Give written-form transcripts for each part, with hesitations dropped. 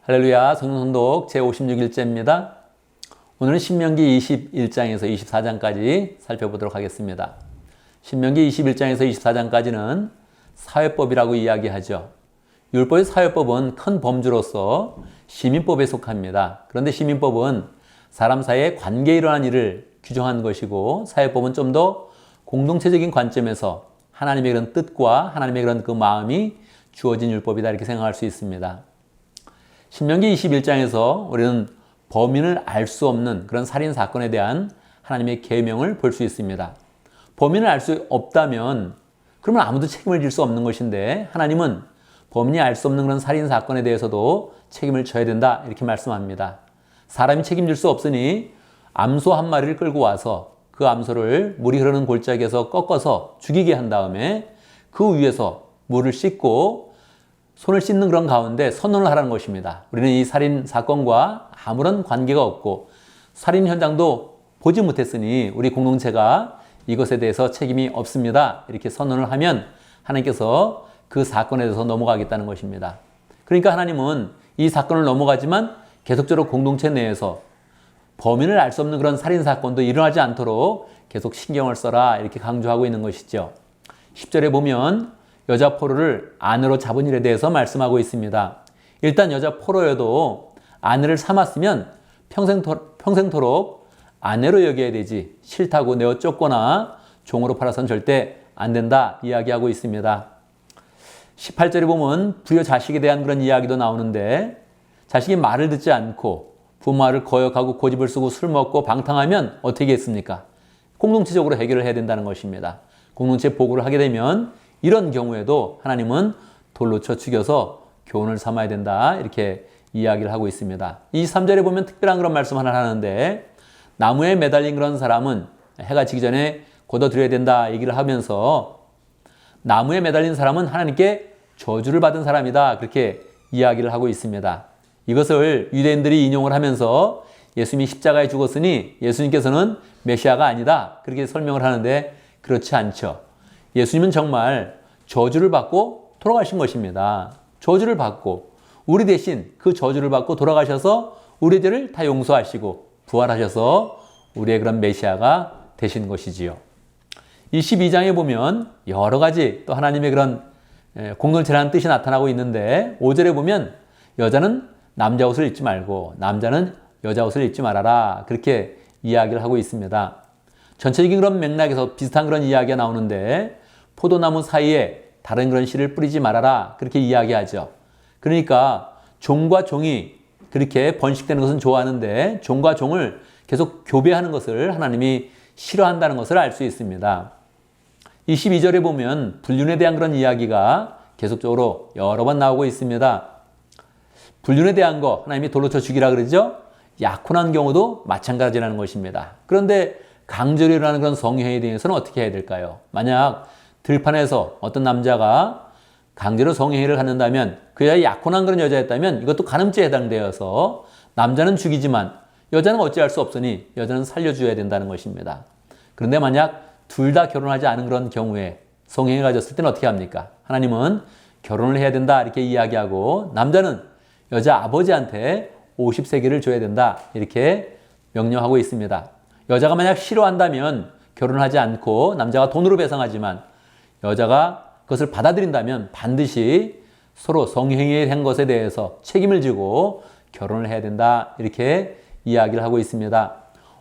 할렐루야, 성경독 제56일째입니다. 오늘은 신명기 21장에서 24장까지 살펴보도록 하겠습니다. 신명기 21장에서 24장까지는 사회법이라고 이야기하죠. 율법의 사회법은 큰 범주로서 시민법에 속합니다. 그런데 시민법은 사람 사이의 관계에 일어난 일을 규정한 것이고, 사회법은 좀 더 공동체적인 관점에서 하나님의 그런 뜻과 하나님의 그런 그 마음이 주어진 율법이다, 이렇게 생각할 수 있습니다. 신명기 21장에서 우리는 범인을 알 수 없는 그런 살인 사건에 대한 하나님의 계명을 볼 수 있습니다. 범인을 알 수 없다면 그러면 아무도 책임을 질 수 없는 것인데, 하나님은 범인이 알 수 없는 그런 살인 사건에 대해서도 책임을 져야 된다, 이렇게 말씀합니다. 사람이 책임질 수 없으니 암소 한 마리를 끌고 와서 그 암소를 물이 흐르는 골짜기에서 꺾어서 죽이게 한 다음에 그 위에서 물을 씻고 손을 씻는 그런 가운데 선언을 하라는 것입니다. 우리는 이 살인 사건과 아무런 관계가 없고 살인 현장도 보지 못했으니 우리 공동체가 이것에 대해서 책임이 없습니다, 이렇게 선언을 하면 하나님께서 그 사건에 대해서 넘어가겠다는 것입니다. 그러니까 하나님은 이 사건을 넘어가지만 계속적으로 공동체 내에서 범인을 알 수 없는 그런 살인 사건도 일어나지 않도록 계속 신경을 써라, 이렇게 강조하고 있는 것이죠. 10절에 보면 여자 포로를 아내로 잡은 일에 대해서 말씀하고 있습니다. 일단 여자 포로여도 아내를 삼았으면 평생토록 아내로 여겨야 되지, 싫다고 내어 쫓거나 종으로 팔아서는 절대 안 된다, 이야기하고 있습니다. 18절에 보면 부여 자식에 대한 그런 이야기도 나오는데, 자식이 말을 듣지 않고 부모 말을 거역하고 고집을 쓰고 술 먹고 방탕하면 어떻게 했습니까? 공동체적으로 해결을 해야 된다는 것입니다. 공동체 보고를 하게 되면 이런 경우에도 하나님은 돌로 쳐 죽여서 교훈을 삼아야 된다, 이렇게 이야기를 하고 있습니다. 23절에 보면 특별한 그런 말씀 하나 하는데, 나무에 매달린 그런 사람은 해가 지기 전에 걷어들여야 된다 얘기를 하면서, 나무에 매달린 사람은 하나님께 저주를 받은 사람이다, 그렇게 이야기를 하고 있습니다. 이것을 유대인들이 인용을 하면서 예수님이 십자가에 죽었으니 예수님께서는 메시아가 아니다, 그렇게 설명을 하는데, 그렇지 않죠. 예수님은 정말 저주를 받고 돌아가신 것입니다. 저주를 받고 우리 대신 그 저주를 받고 돌아가셔서 우리 죄를 다 용서하시고 부활하셔서 우리의 그런 메시아가 되신 것이지요. 22장에 보면 여러 가지 또 하나님의 그런 공동체라는 뜻이 나타나고 있는데, 5절에 보면 여자는 남자 옷을 입지 말고 남자는 여자 옷을 입지 말아라, 그렇게 이야기를 하고 있습니다. 전체적인 그런 맥락에서 비슷한 그런 이야기가 나오는데, 포도나무 사이에 다른 그런 씨를 뿌리지 말아라, 그렇게 이야기하죠. 그러니까 종과 종이 그렇게 번식되는 것은 좋아하는데 종과 종을 계속 교배하는 것을 하나님이 싫어한다는 것을 알 수 있습니다. 22절에 보면 불륜에 대한 그런 이야기가 계속적으로 여러 번 나오고 있습니다. 불륜에 대한 거 하나님이 돌로 쳐 죽이라 그러죠. 약혼한 경우도 마찬가지라는 것입니다. 그런데 강제로 일어나는 그런 성행위에 대해서는 어떻게 해야 될까요? 만약 들판에서 어떤 남자가 강제로 성행위를 갖는다면, 그 여자 약혼한 그런 여자였다면 이것도 간음죄에 해당되어서 남자는 죽이지만 여자는 어찌할 수 없으니 여자는 살려줘야 된다는 것입니다. 그런데 만약 둘 다 결혼하지 않은 그런 경우에 성행위가 가졌을 때는 어떻게 합니까? 하나님은 결혼을 해야 된다, 이렇게 이야기하고, 남자는 여자 아버지한테 50세겔을 줘야 된다, 이렇게 명령하고 있습니다. 여자가 만약 싫어한다면 결혼하지 않고 남자가 돈으로 배상하지만, 여자가 그것을 받아들인다면 반드시 서로 성행위에 한 것에 대해서 책임을 지고 결혼을 해야 된다, 이렇게 이야기를 하고 있습니다.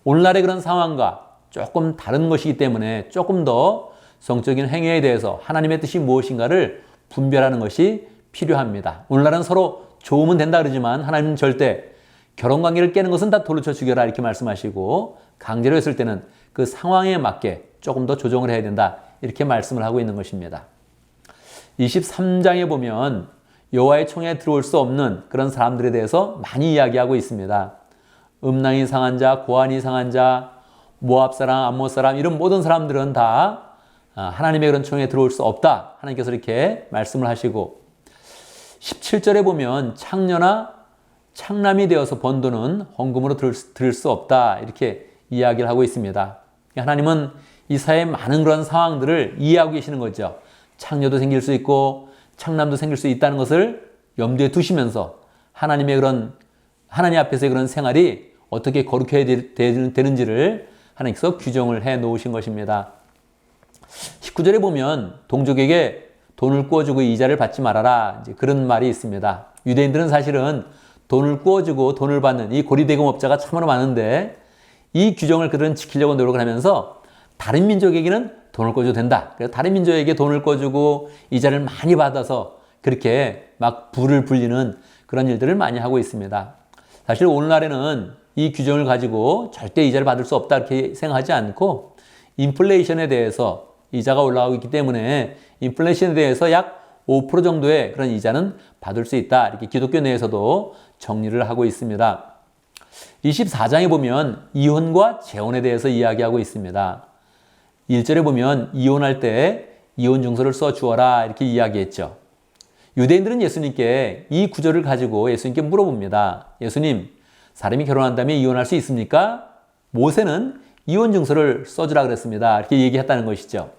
오늘날의 그런 상황과 조금 다른 것이기 때문에 조금 더 성적인 행위에 대해서 하나님의 뜻이 무엇인가를 분별하는 것이 필요합니다. 오늘날은 서로 좋으면 된다 그러지만 하나님은 절대 결혼관계를 깨는 것은 다 돌로 쳐 죽여라, 이렇게 말씀하시고, 강제로 했을 때는 그 상황에 맞게 조금 더 조정을 해야 된다, 이렇게 말씀을 하고 있는 것입니다. 23장에 보면 여호와의 총에 들어올 수 없는 그런 사람들에 대해서 많이 이야기하고 있습니다. 음란이 상한 자, 고안이 상한 자, 모압 사람, 암몬 사람, 이런 모든 사람들은 다 하나님의 그런 총에 들어올 수 없다, 하나님께서 이렇게 말씀을 하시고, 17절에 보면 창녀나 창남이 되어서 번 돈은 헌금으로 들을 수 없다, 이렇게 이야기를 하고 있습니다. 하나님은 이 사회의 많은 그런 상황들을 이해하고 계시는 거죠. 창녀도 생길 수 있고 창남도 생길 수 있다는 것을 염두에 두시면서 하나님 앞에서의 그런 생활이 어떻게 거룩해야 되는지를 하나님께서 규정을 해 놓으신 것입니다. 19절에 보면 동족에게 돈을 꾸어주고 이자를 받지 말아라, 이제 그런 말이 있습니다. 유대인들은 사실은 돈을 꾸어주고 돈을 받는 이 고리대금업자가 참으로 많은데 이 규정을 그들은 지키려고 노력을 하면서 다른 민족에게는 돈을 꿔줘도 된다. 그래서 다른 민족에게 돈을 꿔주고 이자를 많이 받아서 그렇게 막 부를 불리는 그런 일들을 많이 하고 있습니다. 사실 오늘날에는 이 규정을 가지고 절대 이자를 받을 수 없다 이렇게 생각하지 않고 인플레이션에 대해서 이자가 올라가고 있기 때문에 인플레이션에 대해서 약 5% 정도의 그런 이자는 받을 수 있다. 이렇게 기독교 내에서도 정리를 하고 있습니다. 24장에 보면 이혼과 재혼에 대해서 이야기하고 있습니다. 1절에 보면 이혼할 때 이혼 증서를 써 주어라 이렇게 이야기했죠. 유대인들은 예수님께 이 구절을 가지고 예수님께 물어봅니다. 예수님, 사람이 결혼한 다음에 이혼할 수 있습니까? 모세는 이혼 증서를 써주라 그랬습니다. 이렇게 얘기했다는 것이죠.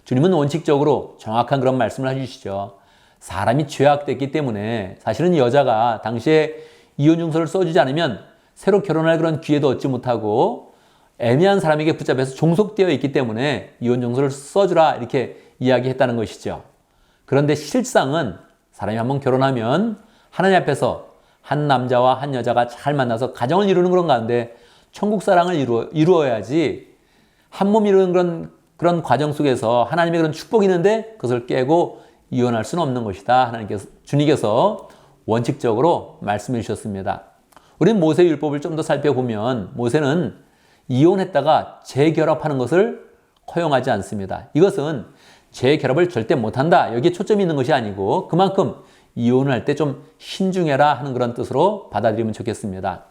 주님은 원칙적으로 정확한 그런 말씀을 해주시죠. 사람이 죄악됐기 때문에 사실은 여자가 당시에 이혼 증서를 써주지 않으면 새로 결혼할 그런 기회도 얻지 못하고 애매한 사람에게 붙잡혀서 종속되어 있기 때문에 이혼 증서를 써주라 이렇게 이야기했다는 것이죠. 그런데 실상은 사람이 한번 결혼하면 하나님 앞에서 한 남자와 한 여자가 잘 만나서 가정을 이루는 그런 가운데 천국 사랑을 이루어야지 한 몸 이루는 그런 과정 속에서 하나님의 그런 축복이 있는데 그것을 깨고 이혼할 수는 없는 것이다. 주님께서 원칙적으로 말씀해 주셨습니다. 우리는 모세의 율법을 좀 더 살펴보면 모세는 이혼했다가 재결합하는 것을 허용하지 않습니다. 이것은 재결합을 절대 못한다. 여기에 초점이 있는 것이 아니고 그만큼 이혼을 할 때 좀 신중해라 하는 그런 뜻으로 받아들이면 좋겠습니다.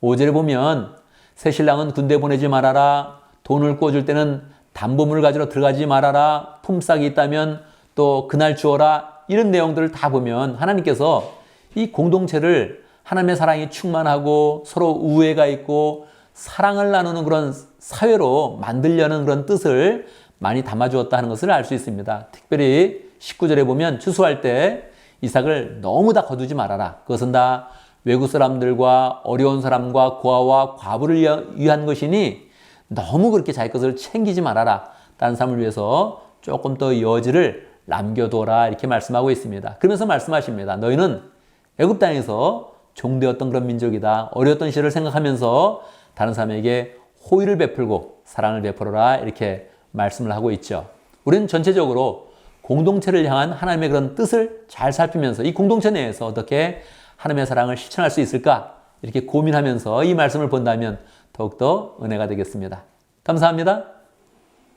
5절에 보면 새 신랑은 군대 보내지 말아라. 돈을 꿔줄 때는 담보물을 가지러 들어가지 말아라. 품삯이 있다면 또 그날 주어라. 이런 내용들을 다 보면 하나님께서 이 공동체를 하나님의 사랑이 충만하고 서로 우애가 있고 사랑을 나누는 그런 사회로 만들려는 그런 뜻을 많이 담아주었다 하는 것을 알 수 있습니다. 특별히 19절에 보면 추수할 때 이삭을 너무 다 거두지 말아라. 그것은 다 외국 사람들과 어려운 사람과 고아와 과부를 위한 것이니 너무 그렇게 자기 것을 챙기지 말아라. 다른 사람을 위해서 조금 더 여지를 남겨둬라 이렇게 말씀하고 있습니다. 그러면서 말씀하십니다. 너희는 애굽 땅에서 종되었던 그런 민족이다. 어려웠던 시절을 생각하면서 다른 사람에게 호의를 베풀고 사랑을 베풀어라 이렇게 말씀을 하고 있죠. 우리는 전체적으로 공동체를 향한 하나님의 그런 뜻을 잘 살피면서 이 공동체 내에서 어떻게 하나님의 사랑을 실천할 수 있을까 이렇게 고민하면서 이 말씀을 본다면 더욱더 은혜가 되겠습니다. 감사합니다.